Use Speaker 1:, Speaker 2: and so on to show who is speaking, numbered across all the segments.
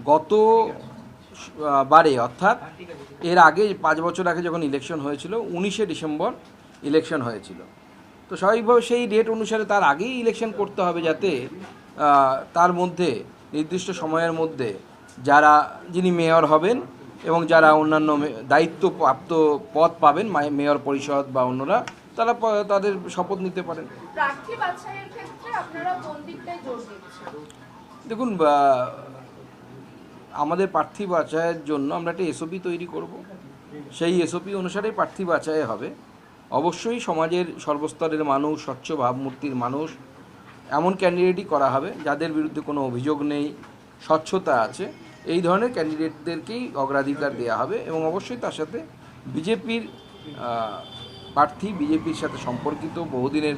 Speaker 1: গত বারে অর্থাৎ এর আগে 5 বছর আগে যখন ইলেকশন হয়েছিল 19শে ডিসেম্বর ইলেকশন হয়েছিল। তো স্বাভাবিকভাবে সেই ডেট অনুসারে তার আগেই ইলেকশন করতে হবে, যাতে তার মধ্যে নির্দিষ্ট সময়ের মধ্যে যিনি মেয়র হবেন এবং যারা অন্যান্য দায়িত্বপ্রাপ্ত পদ পাবেন, মেয়র পরিষদ বা অন্যরা, তারা তাদের শপথ নিতে পারেন।
Speaker 2: প্রার্থী বাছাইয়ের ক্ষেত্রে আপনারা কোন দিকটায় জোর দিচ্ছেন?
Speaker 1: দেখুন, আমাদের প্রার্থী বাছাইয়ের জন্য আমরা একটা এসওপি তৈরি করব। সেই এসওপি অনুসারে প্রার্থী বাছাই হবে। অবশ্যই সমাজের সর্বস্তরের মানুষ, স্বচ্ছ ভাবমূর্তির মানুষ, এমন ক্যান্ডিডেটই করা হবে যাদের বিরুদ্ধে কোনো অভিযোগ নেই, স্বচ্ছতা আছে, এই ধরনের ক্যান্ডিডেটদেরকেই অগ্রাধিকার দেওয়া হবে। এবং অবশ্যই তার সাথে বিজেপির প্রার্থী, বিজেপির সাথে সম্পর্কিত বহুদিনের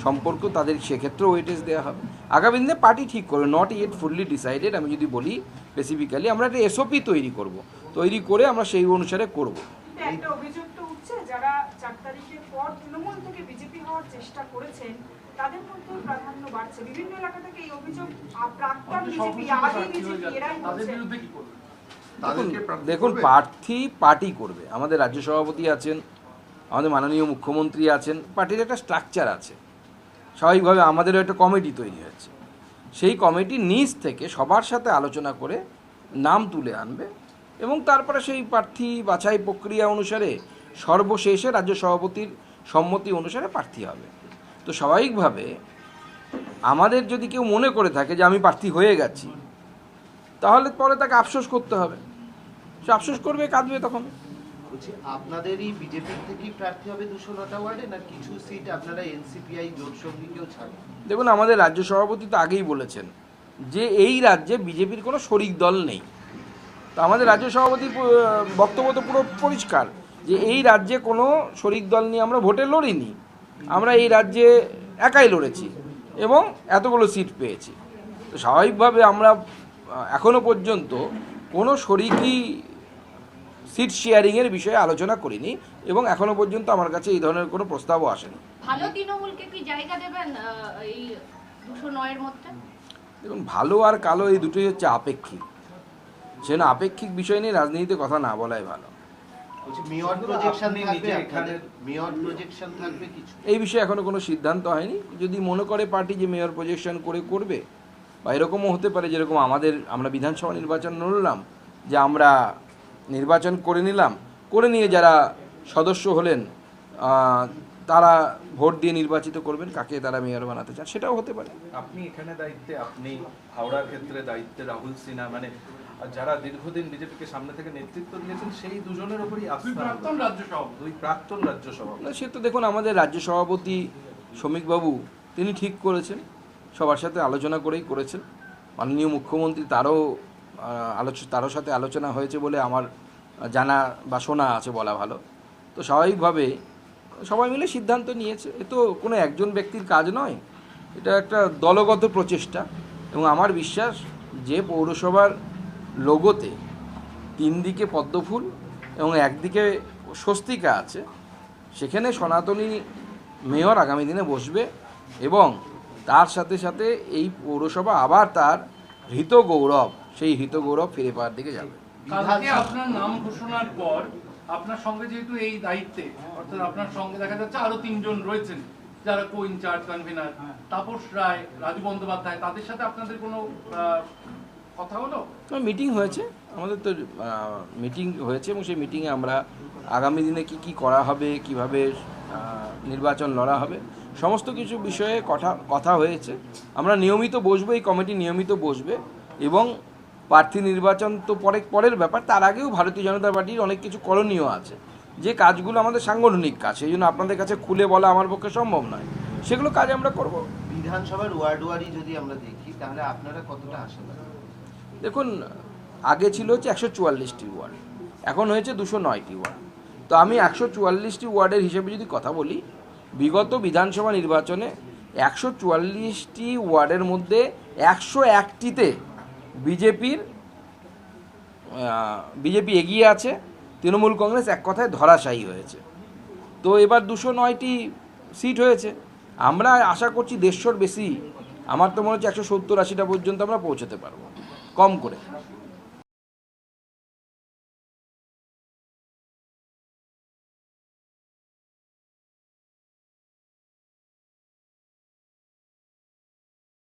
Speaker 1: সম্পর্ক, তাদের সেক্ষেত্রেও ওয়েটেজ দেওয়া হবে। আগামী দিনে পার্টি ঠিক করবে, নট ইয়েট ফুললি ডিসাইডেড। আমি যদি বলি স্পেসিফিক্যালি আমরা একটা এসওপি তৈরি করে আমরা সেই অনুসারে করব।
Speaker 3: একটা অভিযোগ তো উঠছে, যারা 4 তারিখের পর তৃণমূল থেকে বিজেপি হওয়ার চেষ্টা করেছেন তাদের মধ্যে প্রাধান্য বাড়ছে। বিভিন্ন এলাকা থেকে এই অভিযোগ প্রাক্তন বিজেপি, আদি বিজেপি এরাই করছেন।
Speaker 1: দেখুন, প্রার্থী পার্টি করবে। আমাদের রাজ্য সভাপতি আছেন, আমাদের মাননীয় মুখ্যমন্ত্রী আছেন, পার্টির একটা স্ট্রাকচার আছে। স্বাভাবিকভাবে আমাদেরও একটা কমিটি তৈরি হয়েছে। সেই কমিটি নিজ থেকে সবার সাথে আলোচনা করে নাম তুলে আনবে এবং তারপরে সেই প্রার্থী বাছাই প্রক্রিয়া অনুসারে সর্বশেষে রাজ্য সভাপতির সম্মতি অনুসারে প্রার্থী হবে। তো স্বাভাবিকভাবে আমাদের যদি কেউ মনে করে থাকে যে আমি প্রার্থী হয়ে গেছি, তাহলে পরে তাকে আফসোস করতে হবে। সে আফসোস করবে, কাঁদবে তখন।
Speaker 4: বলছি, আপনাদেরই বিজেপি থেকেই প্রার্থী হবে 209টা ওয়ার্ডে, না কিছু সিট আপনারা এনসিপিআই জোট সঙ্গীকেও ছাড়েন?
Speaker 1: দেখুন, আমাদের রাজ্য সভাপতি তো আগেই বলেছেন যে এই রাজ্যে বিজেপির কোনো শরিক দল নেই। তো আমাদের রাজ্য সভাপতির বক্তব্য তো পুরো পরিষ্কার যে এই রাজ্যে কোনো শরিক দল নিয়ে আমরা ভোটে লড়িনি, আমরা এই রাজ্যে একাই লড়েছি এবং এতগুলো সিট পেয়েছি। তো স্বাভাবিকভাবে আমরা এখনও পর্যন্ত কোনো শরিকি সিট শেয়ারিংয়ের বিষয়ে আলোচনা করিনি এবং এখনও পর্যন্ত আমার কাছে এই ধরনের কোনো প্রস্তাবও আসেনি।
Speaker 2: ভালো তৃণমূলকে কি জায়গা দেবেন এই 209 এর মধ্যে?
Speaker 1: দেখুন, ভালো আর কালো এই দুটোই হচ্ছে আপেক্ষিক। সেজন্য আপেক্ষিক বিষয় নিয়ে রাজনীতিতে কথা না বলাই ভালো।
Speaker 4: মেয়র প্রজেকশন থাকবে, আপনাদের মেয়র প্রজেকশন থাকবে কিছু?
Speaker 1: এই বিষয়ে এখনো কোনো সিদ্ধান্ত হয়নি। যদি মনে করে পার্টি যে মেয়র প্রজেকশন করবে, বা এরকমও হতে পারে যেরকম আমরা বিধানসভা নির্বাচন লড়লাম, যে আমরা নির্বাচন করে নিয়ে যারা সদস্য হলেন তারা ভোট দিয়ে নির্বাচিত করবেন কাকে তারা মেয়র বানাতে চান, সেটাও হতে পারে।
Speaker 5: আপনি এখানে দায়িত্বে, আপনি হাওড়ার ক্ষেত্রে দায়িত্বে রাহুল সিনহা, মানে যারা দীর্ঘদিন বিজেপিকে সামনে থেকে নেতৃত্ব দিয়েছেন, সেই দুজনের উপরই আস্থা। দুই প্রাক্তন রাজ্য সভাপতি।
Speaker 1: না, সে তো দেখুন, আমাদের রাজ্য সভাপতি শ্রমিকবাবু তিনি ঠিক করেছেন, সবার সাথে আলোচনা করেই করেছেন। মাননীয় মুখ্যমন্ত্রী তারও সাথে আলোচনা হয়েছে বলে আমার জানা বা শোনা আছে, বলা ভালো। তো স্বাভাবিকভাবে সবাই মিলে সিদ্ধান্ত নিয়েছে। এ তো কোনো একজন ব্যক্তির কাজ নয়, এটা একটা দলগত প্রচেষ্টা। এবং আমার বিশ্বাস যে পৌরসভার লোগোতে 3 দিকে পদ্মফুল এবং একদিকে স্বস্তিকা আছে, সেখানে সনাতনী মেয়র আগামী দিনে বসবে এবং তার সাথে সাথে এই পৌরসভা আবার তার হৃতগৌরব, সেই হৃতগৌরব ফিরে পাওয়ার দিকে যাবে।
Speaker 6: কালকে আপনার নাম ঘোষণার পর আপনার সঙ্গে যেহেতু এই দায়িত্বে, অর্থাৎ আপনার সঙ্গে দেখা যাচ্ছে আরো 3 জন রয়েছেন যারা কো ইনচার্জ কনভেনার, তাপস রায়, রাজু বন্দ্যোপাধ্যায়, তাদের সাথে আপনাদের কোনো কথা হলো?
Speaker 1: মিটিং হয়েছে, আমাদের তো মিটিং হয়েছে এবং সেই মিটিংয়ে আমরা আগামী দিনে কি করা হবে, কিভাবে নির্বাচন লড়া হবে, সমস্ত কিছু বিষয়ে কথা হয়েছে। আমরা নিয়মিত বসবো, এই কমিটি নিয়মিত বসবে এবং প্রার্থী নির্বাচন তো পরের ব্যাপার, তার আগেও ভারতীয় জনতা পার্টির অনেক কিছু করণীয় আছে, যে কাজগুলো আমাদের সাংগঠনিক কাজ, সেই জন্য আপনাদের কাছে খুলে বলা আমার পক্ষে সম্ভব নয়। সেগুলো কাজ আমরা করব।
Speaker 4: বিধানসভার ওয়ার্ড যদি আমরা দেখি, তাহলে আপনারা কতটা আশাবাদী?
Speaker 1: দেখুন, আগে ছিল হচ্ছে 144টি ওয়ার্ড, এখন হয়েছে 209টি ওয়ার্ড। তো আমি 144টি ওয়ার্ডের হিসেবে যদি কথা বলি, বিগত বিধানসভা নির্বাচনে 144টি ওয়ার্ডের মধ্যে 101টিতে বিজেপি এগিয়ে আছে, তৃণমূল কংগ্রেস এক কথায় ধরাশায়ী হয়েছে। তো এবার 209টি সিট হয়েছে, আমরা আশা করছি 150র বেশি, আমার তো মনে হচ্ছে 170-80টা পর্যন্ত আমরা পৌঁছতে পারবো কম করে।